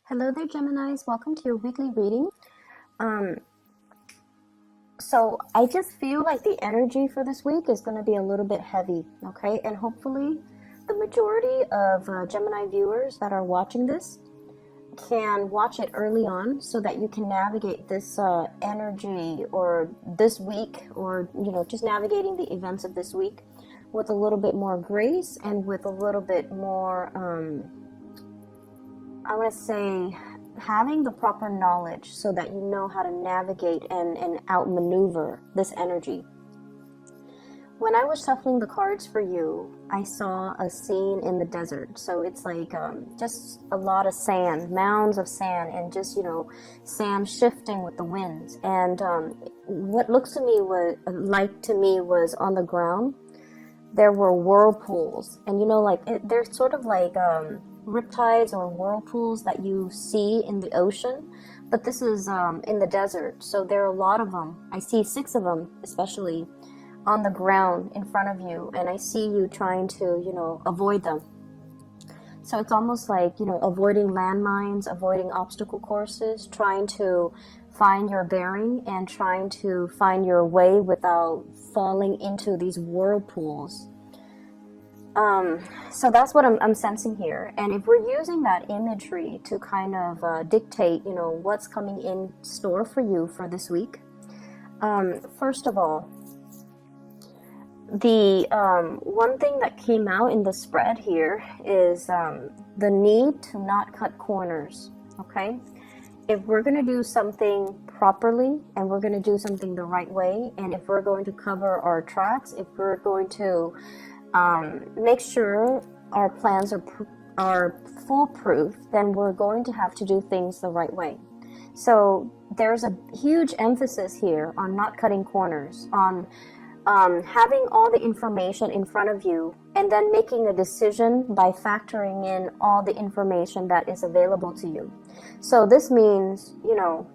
Hello there, Geminis. Welcome to your weekly reading. So I just feel like the energy for this week is going to be a little bit heavy, okay? And hopefully the majority of Gemini viewers that are watching this can watch it early on so that you can navigate this energy or this week, or, just navigating the events of this week with a little bit more grace and with a little bit more, I want to say, having the proper knowledge so that you know how to navigate and outmaneuver this energy. When I was shuffling the cards for you, I saw a scene in the desert. So it's like just a lot of sand, mounds of sand, and just, sand shifting with the winds. And what looks to me was on the ground, there were whirlpools. And, they're sort of like riptides or whirlpools that you see in the ocean, but this is in the desert, so there are a lot of them. I see 6 of them especially on the ground in front of you, and I see you trying to avoid them. So it's almost like avoiding landmines, avoiding obstacle courses, trying to find your bearing and trying to find your way without falling into these whirlpools. So that's what I'm sensing here. And if we're using that imagery to kind of dictate, what's coming in store for you for this week, first of all, the one thing that came out in the spread here is the need to not cut corners, okay? If we're going to do something properly and we're going to do something the right way, and if we're going to cover our tracks, if we're going to make sure our plans are foolproof, then we're going to have to do things the right way. So there's a huge emphasis here on not cutting corners, on having all the information in front of you and then making a decision by factoring in all the information that is available to you. So this means,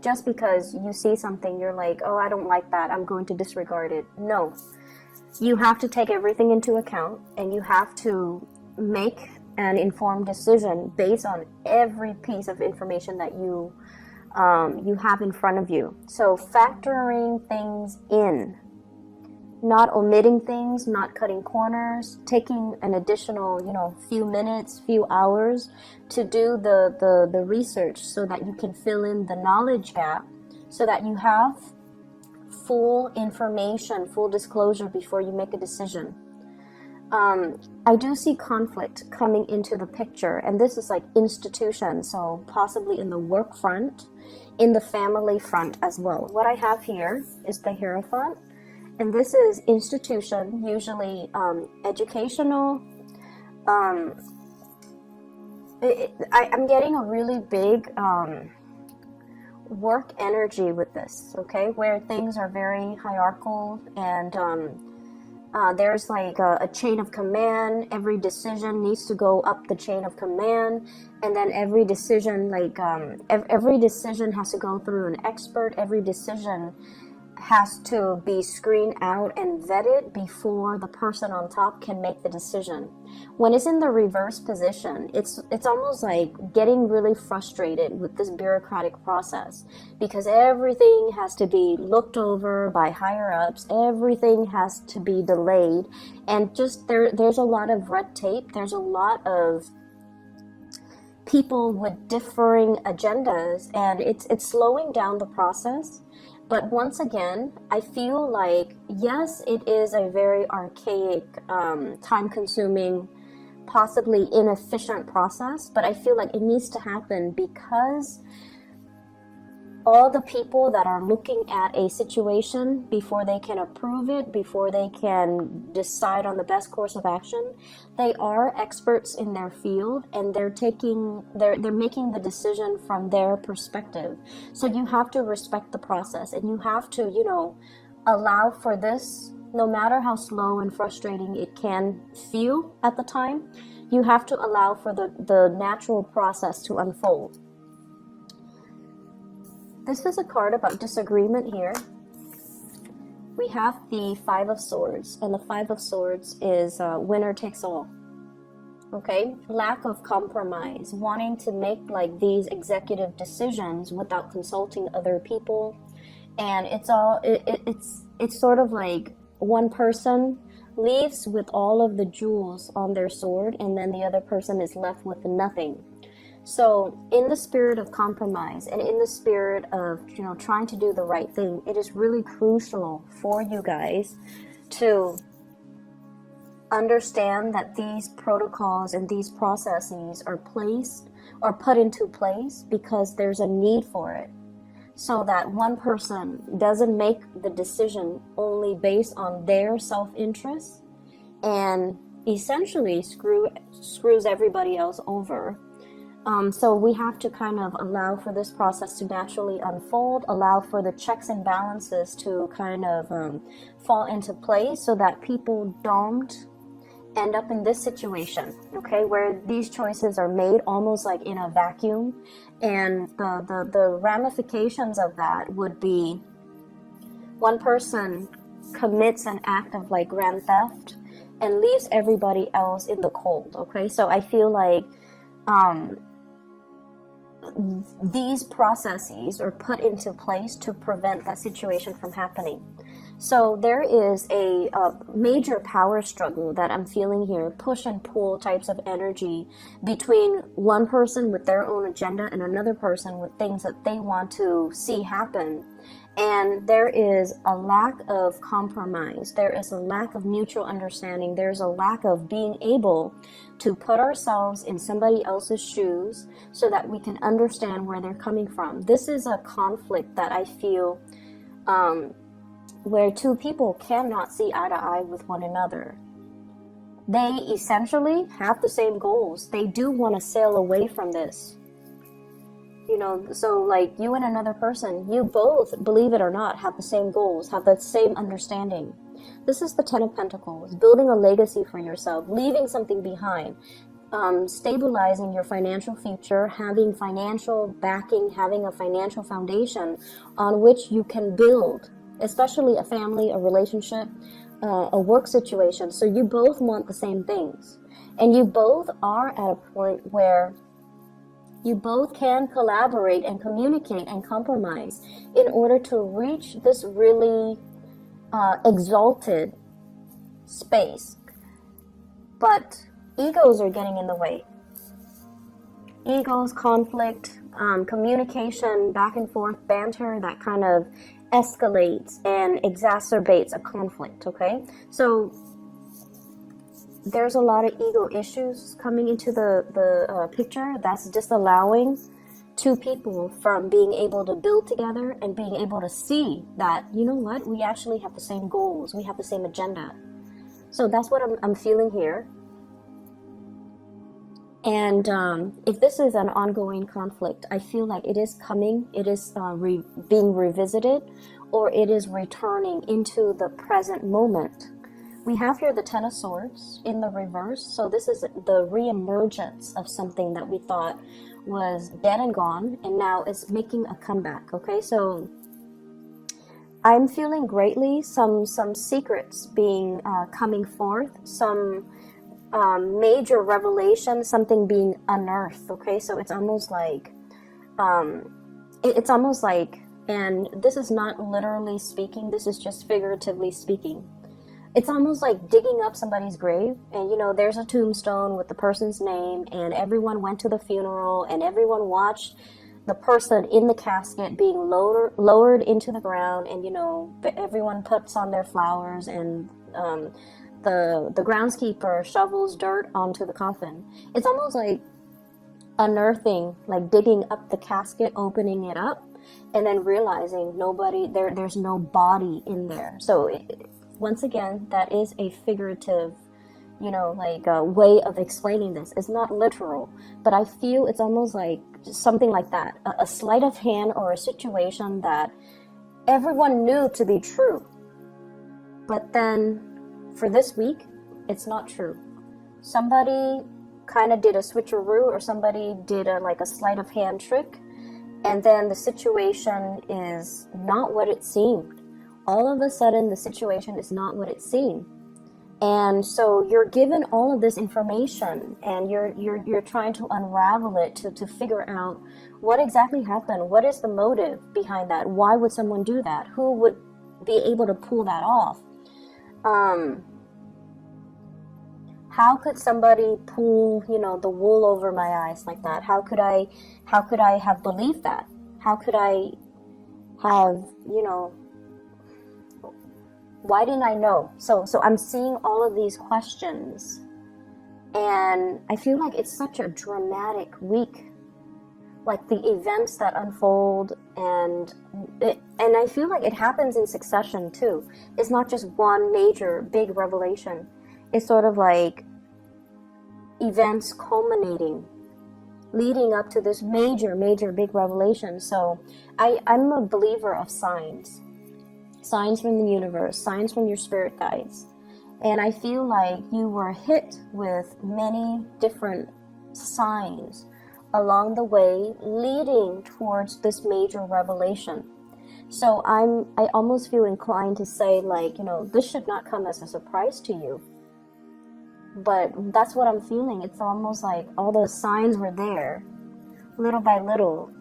just because you see something, you're like, oh, I don't like that, I'm going to disregard it. No. You have to take everything into account, and you have to make an informed decision based on every piece of information that you have in front of you. So factoring things in, not omitting things, not cutting corners, taking an additional, few minutes, few hours to do the research so that you can fill in the knowledge gap, so that you have full information, full disclosure before you make a decision. I do see conflict coming into the picture, and this is like institution, so possibly in the work front, in the family front as well. What I have here is the Hierophant, and this is institution, usually educational. I'm getting a really big work energy with this, okay, where things are very hierarchical, and there's like a chain of command. Every decision needs to go up the chain of command, and then every decision, every decision has to go through an expert. Every decision has to be screened out and vetted before the person on top can make the decision. When it's in the reverse position, it's almost like getting really frustrated with this bureaucratic process, because everything has to be looked over by higher ups, everything has to be delayed, and just there's a lot of red tape, there's a lot of people with differing agendas, and it's slowing down the process. But once again, I feel like, yes, it is a very archaic, time-consuming, possibly inefficient process, but I feel like it needs to happen because all the people that are looking at a situation before they can approve it, before they can decide on the best course of action, they are experts in their field, and they're making the decision from their perspective. So you have to respect the process, and you have to, allow for this, no matter how slow and frustrating it can feel at the time. You have to allow for the natural process to unfold. This is a card about disagreement here. We have the 5 of Swords, and the 5 of Swords is winner takes all. okay? Lack of compromise, wanting to make like these executive decisions without consulting other people. And it's sort of like one person leaves with all of the jewels on their sword, and then the other person is left with nothing. So in the spirit of compromise and in the spirit of, you know, trying to do the right thing, it is really crucial for you guys to understand that these protocols and these processes are placed or put into place because there's a need for it. So that one person doesn't make the decision only based on their self-interest and essentially screws everybody else over. So we have to kind of allow for this process to naturally unfold, allow for the checks and balances to kind of fall into place so that people don't end up in this situation, okay, where these choices are made almost like in a vacuum. And the ramifications of that would be one person commits an act of like grand theft and leaves everybody else in the cold, okay? So I feel like these processes are put into place to prevent that situation from happening. So there is a major power struggle that I'm feeling here, push and pull types of energy between one person with their own agenda and another person with things that they want to see happen. And there is a lack of compromise. There is a lack of mutual understanding. There's a lack of being able to put ourselves in somebody else's shoes so that we can understand where they're coming from. This is a conflict that I feel where two people cannot see eye to eye with one another. They essentially have the same goals. They do want to sail away from this. You know, so like you and another person, you both, believe it or not, have the same goals, have the same understanding. This is the Ten of Pentacles, building a legacy for yourself, leaving something behind, stabilizing your financial future, having financial backing, having a financial foundation on which you can build, especially a family, a relationship, a work situation. So you both want the same things. And you both are at a point where you both can collaborate and communicate and compromise in order to reach this really exalted space. But egos are getting in the way. Egos, conflict, communication, back and forth, banter, that kind of escalates and exacerbates a conflict, okay? So there's a lot of ego issues coming into the picture that's disallowing two people from being able to build together and being able to see that, you know what, we actually have the same goals, we have the same agenda. So that's what I'm feeling here. And if this is an ongoing conflict, I feel like it is coming, it is being revisited, or it is returning into the present moment. We have here the Ten of Swords in the reverse. So this is the reemergence of something that we thought was dead and gone, and now is making a comeback, okay? So I'm feeling greatly some secrets being coming forth, some major revelation, something being unearthed, okay? So it's almost like, and this is not literally speaking, this is just figuratively speaking. It's almost like digging up somebody's grave, and you know, there's a tombstone with the person's name, and everyone went to the funeral, and everyone watched the person in the casket being lowered into the ground, and you know, everyone puts on their flowers, and the groundskeeper shovels dirt onto the coffin. It's almost like unearthing, like digging up the casket, opening it up, and then realizing there's no body in there. So once again, that is a figurative, you know, like a way of explaining this. It's not literal, but I feel it's almost like something like that, a sleight of hand or a situation that everyone knew to be true. But then for this week, it's not true. Somebody kind of did a switcheroo, or somebody did a sleight of hand trick, and then the situation is not what it seemed. All of a sudden, the situation is not what it seemed. And so you're given all of this information, and you're trying to unravel it to figure out what exactly happened. What is the motive behind that? Why would someone do that? Who would be able to pull that off? How could somebody pull, the wool over my eyes like that? How could I have believed that? How could I have, why didn't I know? So I'm seeing all of these questions, and I feel like it's such a dramatic week. Like the events that unfold, and I feel like it happens in succession too. It's not just one major big revelation. It's sort of like events culminating, leading up to this major big revelation. So I'm a believer of signs from the universe, signs from your spirit guides. And I feel like you were hit with many different signs along the way, leading towards this major revelation. So I almost feel inclined to say, like, this should not come as a surprise to you. But that's what I'm feeling. It's almost like all those signs were there, little by little,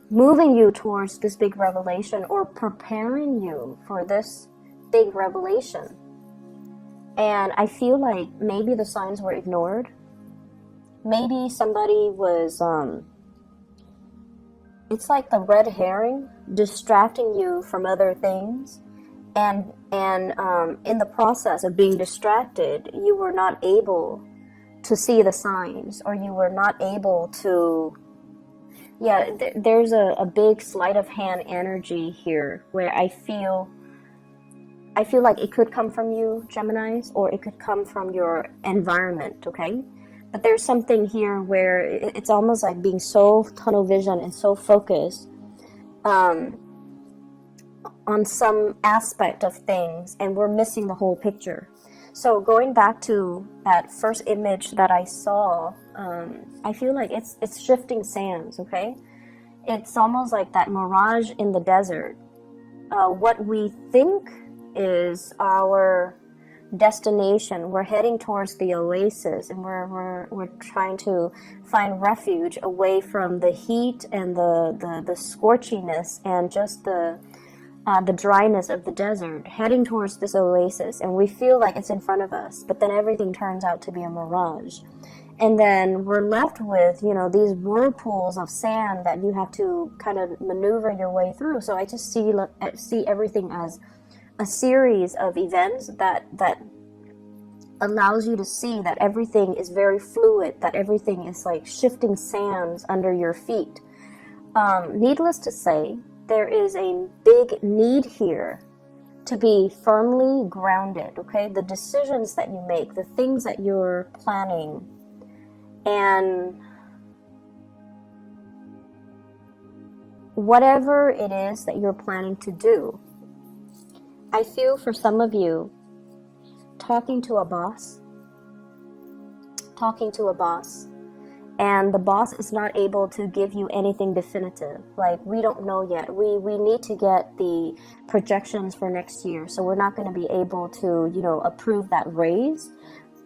moving you towards this big revelation, or preparing you for this big revelation. And I feel like maybe the signs were ignored. Maybe somebody was, it's like the red herring distracting you from other things. And in the process of being distracted, you were not able to see the signs, or you were not able to, there's a big sleight of hand energy here, where I feel like it could come from you, Geminis, or it could come from your environment, okay? But there's something here where it's almost like being so tunnel vision and so focused on some aspect of things, and we're missing the whole picture. So going back to that first image that I saw, I feel like it's shifting sands, okay? It's almost like that mirage in the desert. What we think is our destination, we're heading towards the oasis, and we're trying to find refuge away from the heat and the scorchiness and just the dryness of the desert, heading towards this oasis, and we feel like it's in front of us, but then everything turns out to be a mirage. And then we're left with, these whirlpools of sand that you have to kind of maneuver your way through. So I just see everything as a series of events that allows you to see that everything is very fluid, that everything is like shifting sands under your feet. Needless to say, there is a big need here to be firmly grounded, okay? The decisions that you make, the things that you're planning, and whatever it is that you're planning to do. I feel for some of you, talking to a boss, and the boss is not able to give you anything definitive. Like, we don't know yet. We need to get the projections for next year, so we're not going to be able to, approve that raise,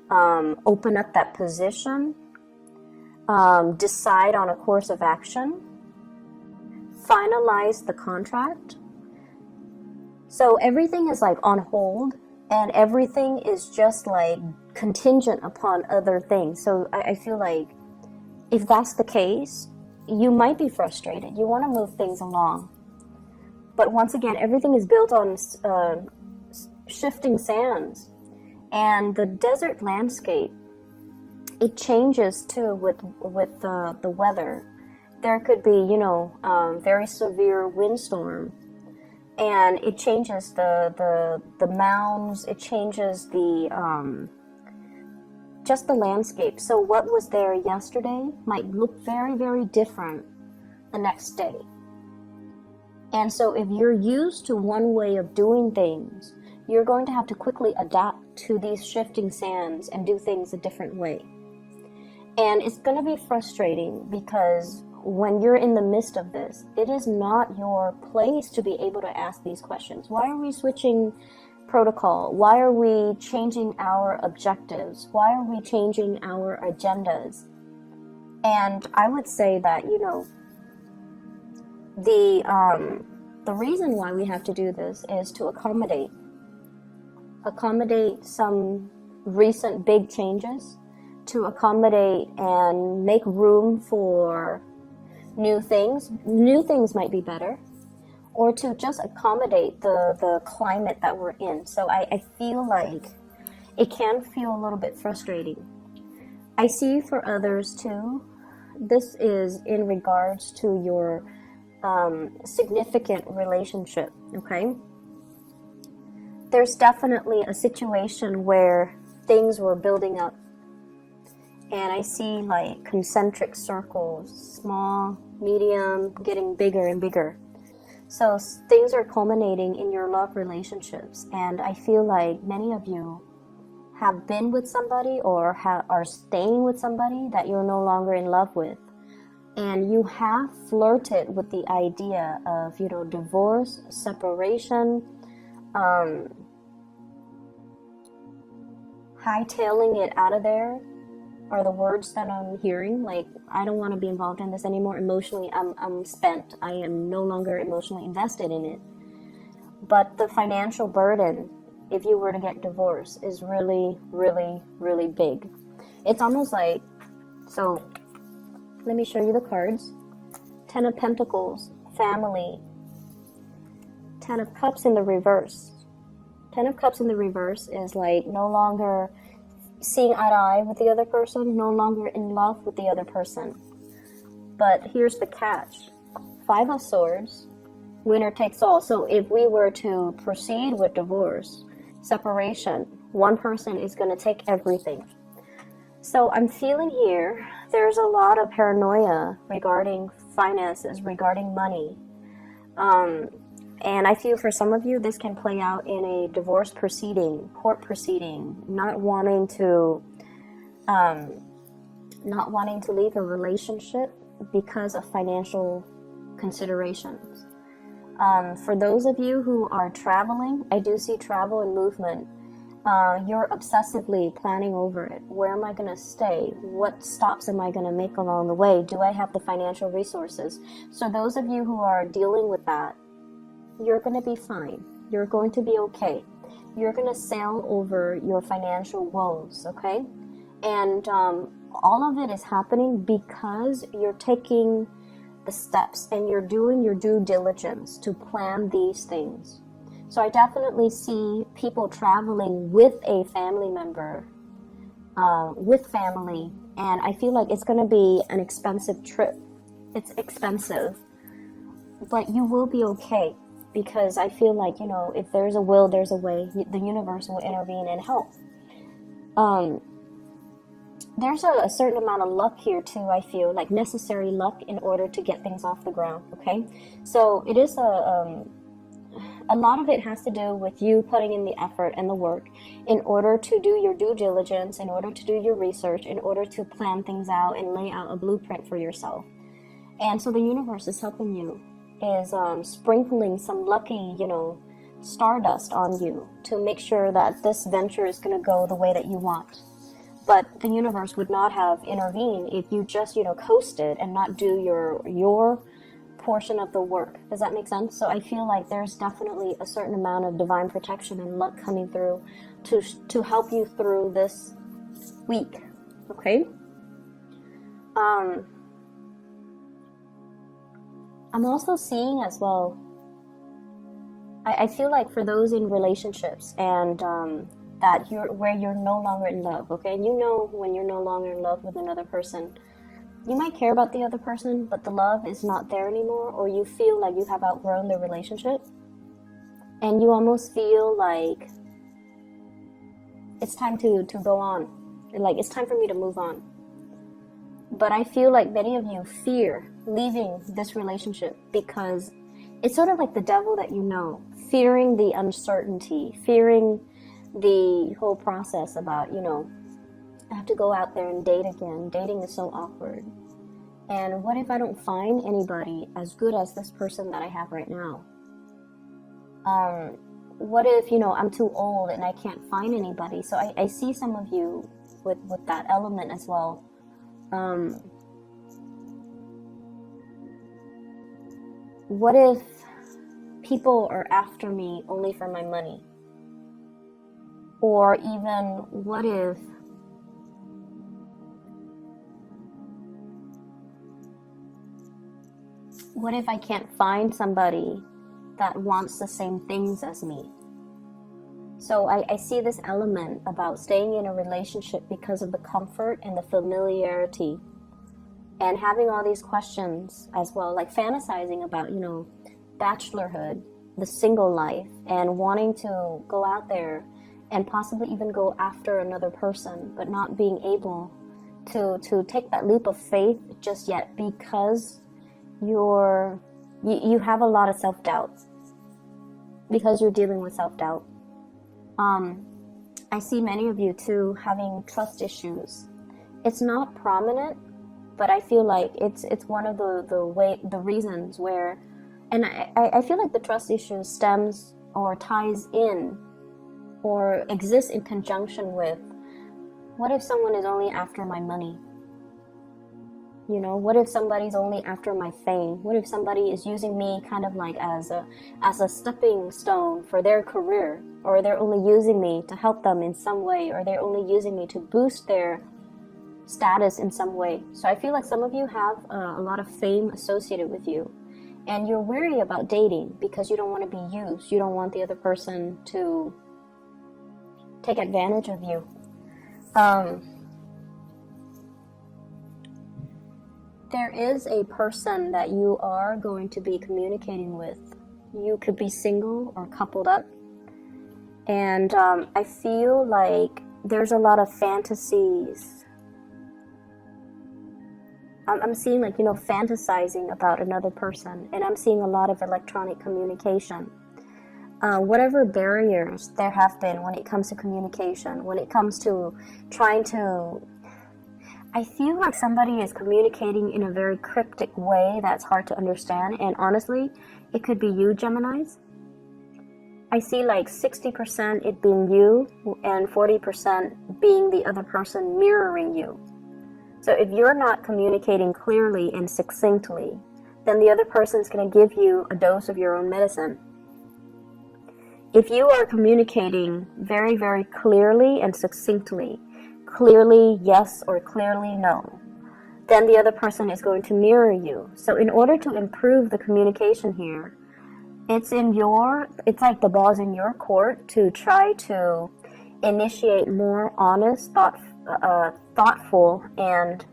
open up that position, decide on a course of action, finalize the contract. So everything is like on hold, and everything is just like contingent upon other things. So I feel like if that's the case, you might be frustrated. You want to move things along. But once again, everything is built on shifting sands. And the desert landscape, it changes too with the weather. There could be, very severe windstorm. And it changes the mounds, it changes just the landscape. So what was there yesterday might look very, very different the next day. And so if you're used to one way of doing things, you're going to have to quickly adapt to these shifting sands and do things a different way. And it's going to be frustrating because when you're in the midst of this, it is not your place to be able to ask these questions. Why are we switching protocol? Why are we changing our objectives? Why are we changing our agendas? And I would say that, you know, the reason why we have to do this is to accommodate some recent big changes, to accommodate and make room for new things. New things might be better, or to just accommodate the climate that we're in. So I feel like it can feel a little bit frustrating. I see for others too, this is in regards to your significant relationship, okay? There's definitely a situation where things were building up, and I see like concentric circles, small, medium, getting bigger and bigger. So things are culminating in your love relationships, and I feel like many of you have been with somebody or are staying with somebody that you're no longer in love with. And you have flirted with the idea of, you know, divorce, separation, hightailing it out of there are the words that I'm hearing. Like, I don't want to be involved in this anymore. Emotionally, I'm spent. I am no longer emotionally invested in it. But the financial burden, if you were to get divorced, is really, really, really big. It's almost like, so let me show you the cards. 10 of Pentacles, family. 10 of Cups in the reverse. 10 of Cups in the reverse is like no longer seeing eye to eye with the other person, no longer in love with the other person. But here's the catch. 5 of Swords, winner takes all. So if we were to proceed with divorce, separation, one person is going to take everything. So I'm feeling here, there's a lot of paranoia regarding finances, regarding money. And I feel for some of you, this can play out in a divorce proceeding, court proceeding, not wanting to leave a relationship because of financial considerations. For those of you who are traveling, I do see travel and movement. You're obsessively planning over it. Where am I going to stay? What stops am I going to make along the way? Do I have the financial resources? So those of you who are dealing with that, you're going to be fine. You're going to be okay. You're going to sail over your financial woes, okay? And all of it is happening because you're taking the steps and you're doing your due diligence to plan these things. So I definitely see people traveling with a family member, with family, and I feel like it's going to be an expensive trip. It's expensive, but you will be okay, because I feel like, you know, if there's a will, there's a way. The universe will intervene and help. There's a certain amount of luck here too, I feel, like necessary luck in order to get things off the ground, okay? So it is a lot of it has to do with you putting in the effort and the work in order to do your due diligence, in order to do your research, in order to plan things out and lay out a blueprint for yourself. And so the universe is helping you, is sprinkling some lucky, you know, stardust on you to make sure that this venture is going to go the way that you want. But the universe would not have intervened if you just, you know, coasted and not do your portion of the work. Does that make sense? So I feel like there's definitely a certain amount of divine protection and luck coming through to help you through this week. Okay? I'm also seeing as well, I feel like for those in relationships and that where you're no longer in love, okay? And you know when you're no longer in love with another person, you might care about the other person, but the love is not there anymore, or you feel like you have outgrown the relationship, and you almost feel like it's time to go on, like it's time for me to move on. But I feel like many of you fear leaving this relationship because it's sort of like the devil that you know, fearing the uncertainty, fearing the whole process about, you know, I have to go out there and date again. Dating is so awkward. And what if I don't find anybody as good as this person that I have right now? what if, I'm too old and I can't find anybody? So I see some of you with that element as well. What if people are after me only for my money? Or even what if I can't find somebody that wants the same things as me? So I see this element about staying in a relationship because of the comfort and the familiarity, and having all these questions as well, like fantasizing about, bachelorhood, the single life, and wanting to go out there and possibly even go after another person, but not being able to take that leap of faith just yet because you have a lot of self-doubt, because you're dealing with self-doubt. I see many of you too having trust issues. It's not prominent, but I feel like it's one of the reasons where, and I feel like the trust issue stems or ties in or exists in conjunction with, what if someone is only after my money? What if somebody's only after my fame? What if somebody is using me kind of like as a stepping stone for their career? Or they're only using me to help them in some way, or they're only using me to boost their status in some way. So I feel like some of you have a lot of fame associated with you, and you're wary about dating because you don't want to be used. You don't want the other person to take advantage of you. There is a person that you are going to be communicating with. You could be single or coupled up. And I feel like there's a lot of fantasies. I'm seeing like, fantasizing about another person. And I'm seeing a lot of electronic communication. Whatever barriers there have been when it comes to communication, when it comes to trying to... I feel like somebody is communicating in a very cryptic way that's hard to understand. And honestly, it could be you, Geminis. I see like 60% it being you and 40% being the other person mirroring you. So if you're not communicating clearly and succinctly, then the other person's going to give you a dose of your own medicine. If you are communicating very, very clearly and succinctly, clearly yes or clearly no, then the other person is going to mirror you. So in order to improve the communication here, it's like the ball's in your court to try to initiate more honest, thoughtful, and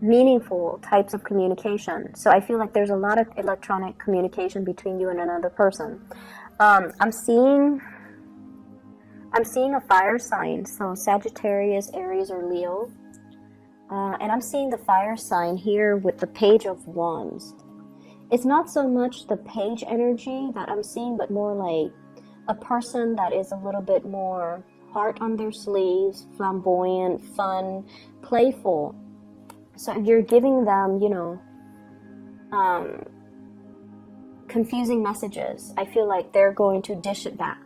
meaningful types of communication. So I feel like there's a lot of electronic communication between you and another person. I'm seeing a fire sign, so Sagittarius, Aries, or Leo. And I'm seeing the fire sign here with the Page of Wands. It's not so much the page energy that I'm seeing, but more like a person that is a little bit more heart on their sleeves, flamboyant, fun, playful. So if you're giving them, confusing messages, I feel like they're going to dish it back.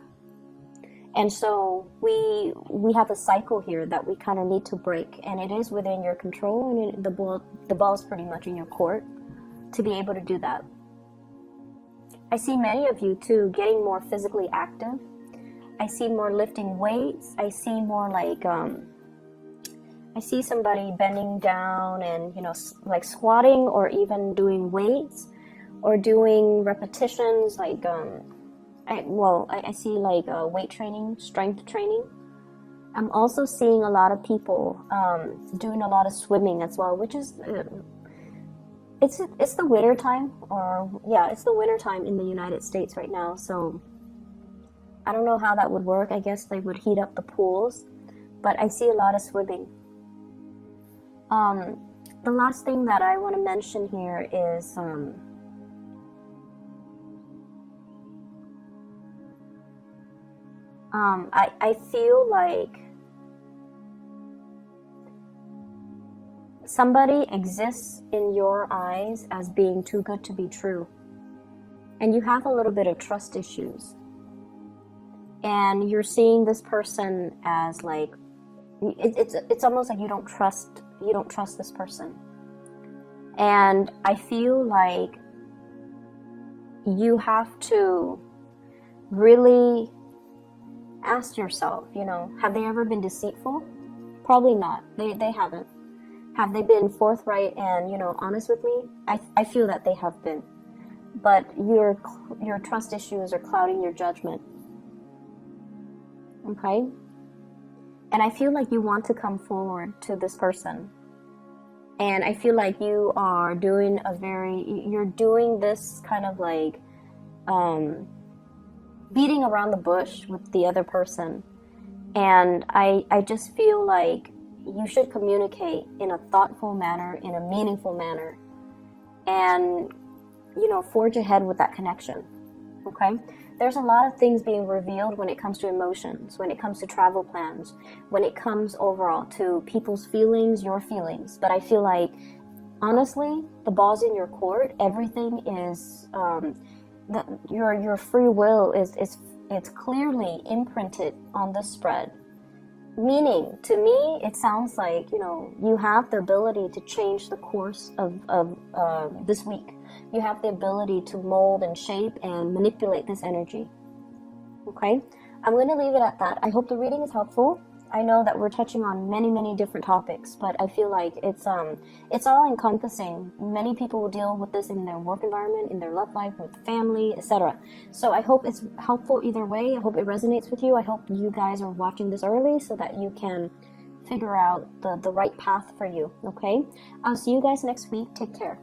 And so we have a cycle here that we kind of need to break, and it is within your control, and the ball's pretty much in your court to be able to do that. I see many of you too getting more physically active. I see more lifting weights. I see more like I see somebody bending down and like squatting, or even doing weights, or doing repetitions like I see like weight training, strength training. I'm also seeing a lot of people doing a lot of swimming as well, which is it's the winter time, it's the winter time in the United States right now. So I don't know how that would work. I guess they would heat up the pools, but I see a lot of swimming. The last thing that I want to mention here is I feel like somebody exists in your eyes as being too good to be true, and you have a little bit of trust issues. and you're seeing this person as like, it's almost like you don't trust this person. And I feel like you have to really ask yourself, you know, have they ever been deceitful? Probably not. They haven't. Have they been forthright and, you know, honest with me? I feel that they have been. But your trust issues are clouding your judgment. Okay? And I feel like you want to come forward to this person. And I feel like you are doing you're doing this kind of like beating around the bush with the other person. And I just feel like you should communicate in a thoughtful manner, in a meaningful manner, and, you know, forge ahead with that connection. Okay? There's a lot of things being revealed when it comes to emotions, when it comes to travel plans, when it comes overall to people's feelings, your feelings. But I feel like, honestly, the ball's in your court. Everything is, your free will it's clearly imprinted on the spread. Meaning, to me, it sounds like, you know, you have the ability to change the course of this week. You have the ability to mold and shape and manipulate this energy. Okay? I'm going to leave it at that. I hope the reading is helpful. I know that we're touching on many different topics, but I feel like it's all encompassing. Many people will deal with this in their work environment, in their love life, with family, etc. So I hope it's helpful either way. I hope it resonates with you. I hope you guys are watching this early so that you can figure out the right path for you. Okay? I'll see you guys next week. Take care.